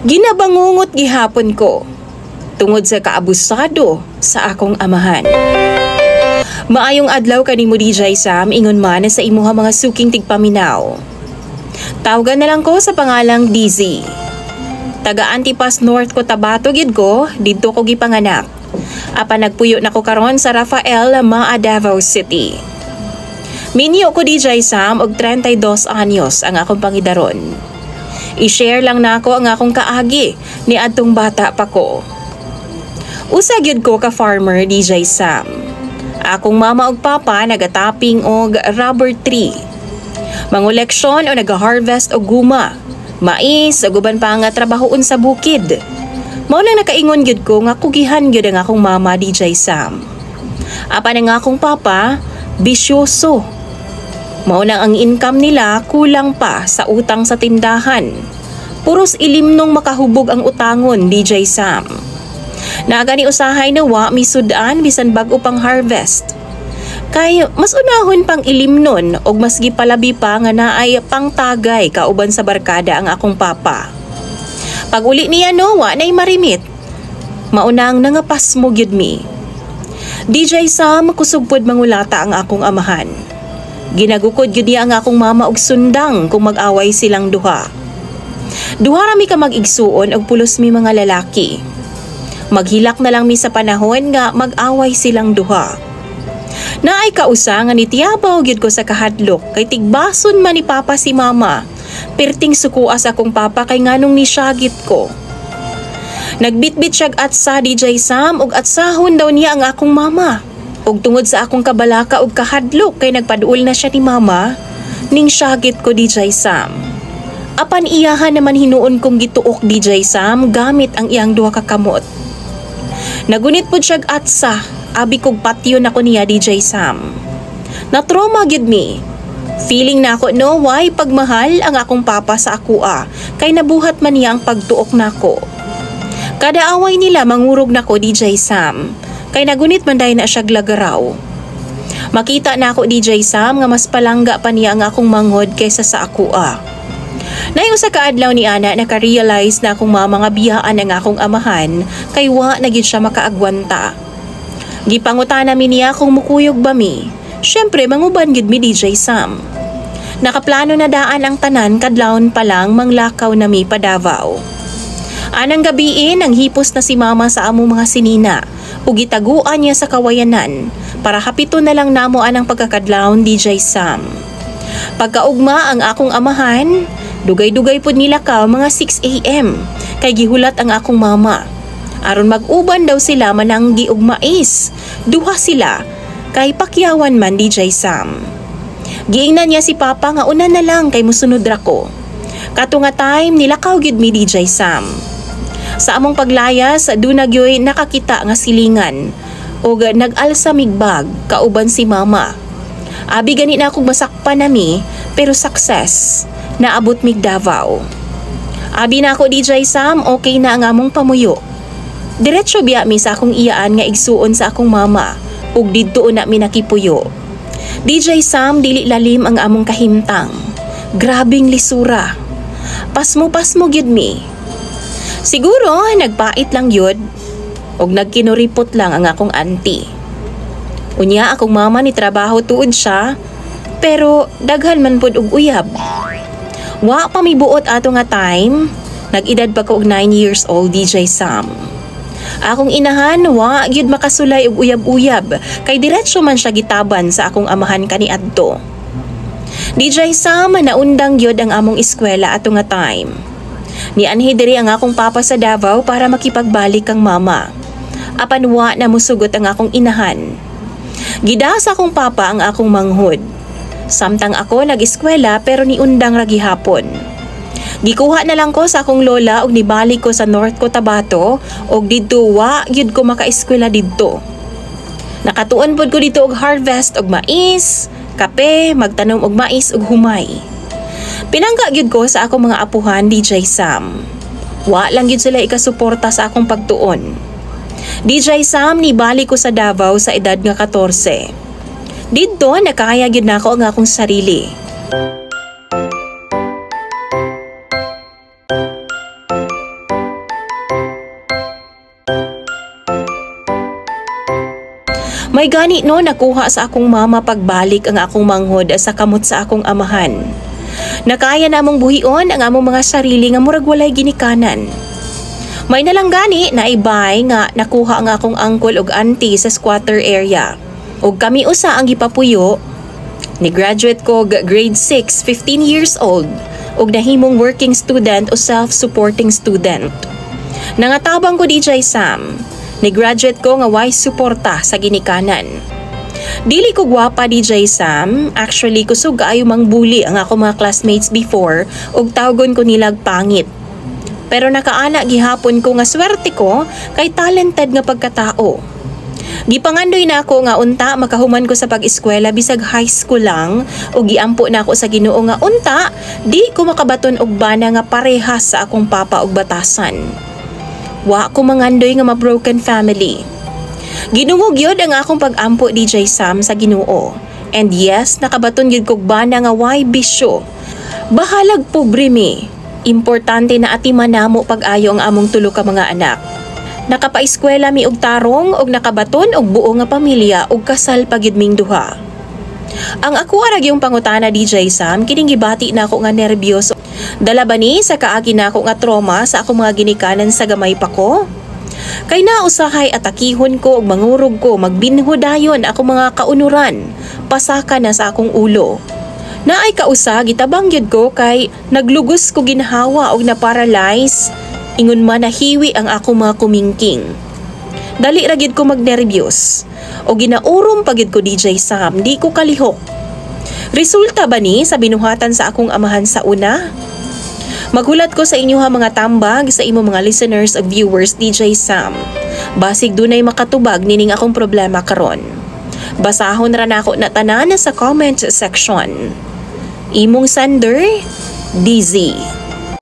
Ginabangungot gihapon ko tungod sa kaabusado sa akong amahan. Maayong adlaw kanimo DJ Sam, ingon man sa imuha mga suking tigpaminaw. Tawagan na lang ko sa pangalang DZ. Taga Antipas North Cotabato gid ko, didto ko gipanganak. Apan nagpuyo na ko karon sa Rafael, Maa, Davao City. Minyo ko DJ Sam og 32 anyos ang akong pangidaron. I-share lang nako ang akong kaagi ni adtong bata pa ko. Usa gyud ko ka farmer DJ Sam. Akong mama ug papa nagataping og rubber tree. Mangoleksyon o nag-harvest og guma, mais ug uban pa nga trabahoon sa bukid. Mao nang nakaingon gyud ko nga kugihan gyud ang akong mama DJ Sam. Apan ang akong papa bisyoso. Mao nang ang income nila kulang pa sa utang sa tindahan. Puros ilimnong makahubog ang utangon DJ Sam. Nagani usahay na wa misudan bisan bag-o pang harvest. Kay mas unahon pang ilimnon og mas gipalabi pa nga naay pangtagay kauban sa barkada ang akong papa. Pag uli niya no, wa na'y marimit. Maunang nangapas mo gyud mi. DJ Sam, kusog pod mangulata ang akong amahan. Ginagukod gyud niya ang akong mama og sundang kung mag-away silang duha. Duha ra mi ka mag-igsuon og pulos mi mga lalaki. Maghilak na lang mi sa panahon nga mag-away silang duha. Naay kausa nga nitiyabaw gyud ko sa kahadlok kay tigbason man ni papa si mama. Perting sukuas akong papa kay nganong ni syagit ko. Nagbitbit siyag atsa DJ Sam og atsahon daw niya ang akong mama. Og tungod sa akong kabalaka og kahadlok kay nagpaduol na siya ni mama, ning syagit ko DJ Sam. Apan iyahan naman hinuon kong gituok DJ Sam gamit ang iyang duha ka kamot. Nagunit po siyag atsa, abi kog patyo na ko niya DJ Sam. Na-trauma gyud mi. Feeling na ako no why pagmahal ang akong papa sa akua, kay nabuhat man niya ang pagtuok nako. Kada away nila mangurog nako DJ Sam, kay nagunit man day na siya glagaraw. Makita na ako DJ Sam nga mas palangga pa niya ang akong manghod kaysa sa akua. Naay usa ka adlaw ni ana naka-realize na akong mga biyaan ang akong amahan kay wa na gyud siya makaagwanta. Gipangutana mi niya kung mukuyog ba mi. Syempre manguban gyud mi DJ Sam. Nakaplano na daan ang tanan kadlawon pa lang manglakaw na mi pa Davao. Anang gabiin ang hipos na si mama sa among mga sinina ug gitaguan niya sa kawayanan para hapito na lang namo anang pagkakadlawon DJ Sam. Pagkaugma ang akong amahan, dugay-dugay pod nilakaw mga 6 AM kay gihulat ang akong mama. Aron mag-uban daw sila mananggi og mais. Duha sila kay pakyawan man DJ Sam. Giingnan niya si papa nga una na lang kay musunod ra ko. Kato nga time nilakaw gyud mi DJ Sam. Sa among paglayas, dunagyoy nakakita nga silingan ug nag-alsa migbag kauban si mama. Abi gani na akong masakpan nami pero success. Naabot mig Davao. Abi na ako DJ Sam, okay na ang among pamuyo. Diretso biya mi sa akong iyaan nga igsuon sa akong mama ug didto na mi nakipuyo. DJ Sam, dili lalim ang among kahimtang. Grabing lisura. Pasmo gyud mi. Siguro nagpait lang yun og nagkinuripot lang ang akong auntie. Unya akong mama ni trabaho tuod siya pero daghan man pud og uyab. Wa pa mi buot ato nga time, nag-edad pa ko og 9 years old DJ Sam. Akong inahan wa gyud makasulay og uyab-uyab kay diretso man siya gitaban sa akong amahan kaniadto. DJ Sam, naundang gyud ang among eskwela ato nga time. Nianhi diri ang akong papa sa Davao para makipagbalik kang mama. Apan wa na musugot ang akong inahan. Gida sa akong papa ang akong manghod. Samtang ako nag-eskwela pero niundang ra gihapon. Gikuha na lang ko sa akong lola og nibalik ko sa North Cotabato og didto wa gyud ko maka-eskwela didto. Nakatuon pod ko dito og harvest og mais, kape, magtanom og mais ug humay. Pinangga gyud ko sa akong mga apuhan DJ Sam. Wa lang gyud sila ikasuporta sa akong pagtuon. DJ Sam, nibalik ko sa Davao sa edad nga 14. Dito nakaya gyud nako ang akong sarili. May gani no nakuha sa akong mama pagbalik ang akong manghod sa kamot sa akong amahan. Nakaya namong buhion ang among mga sarili nga murag walay ginikanan. May nalang gani na ibay nga nakuha ang akong uncle ug auntie sa squatter area. Ug kami usa ang gipapuyo. Ni graduate ko grade 6, 15 years old ug nahimong working student o self-supporting student. Nangatabang ko DJ Sam. Ni graduate ko nga wise suporta sa ginikanan. Dili ko gwapa DJ Sam, actually kusog kaayo mang bully ang ako mga classmates before ug tawgon ko nilag pangit. Pero nakaana gihapon ko nga swerte ko kay talented nga pagkatao. Gipangandoy na ako nga unta makahuman ko sa pag-eskwela bisag high school lang ug giampo na ako sa Ginoo nga unta di ko makabaton og bana nga parehas sa akong papa ug batasan. Wa ko mangandoy nga ma-broken family. Ginungog yun ang akong pag-ampo DJ Sam sa Ginoo. And yes, nakabaton yun kog bana nga why bisyo. Bahalag pobre mi. Importante na atiman namo pag-ayo ang among tulo ka mga anak. Nakapaeskwela mi og tarong og nakabaton og buo nga pamilya og kasal pagyud ming duha. Ang ako arag yung pangutana DJ Sam kining gibati na ako nga nerbyos. Dala ba ni sa kaagi na ako nga trauma sa akong mga ginikanan sa gamay pa ko? Kay nausahay atakihon ko og mangurog ko magbinhudayon ako mga kaunuran. Pasaka na sa akong ulo. Naay kausa gitabang gyud ko kay naglugos ko ginhawa og na-paralyze. Ingon man nahiwi ang ako mga kumingking. Dali ra gyud ko magnerbiyos. O ginaurom pagid ko DJ Sam, di ko kalihok. Resulta ba ni sa binuhatan sa akong amahan sa una? Maghulat ko sa inyo ha mga tambag sa imo mga listeners ug viewers DJ Sam. Basig dunay makatubag nining akong problema karon. Basahon ra nako na tanan sa comment section. Imong sender, DZ.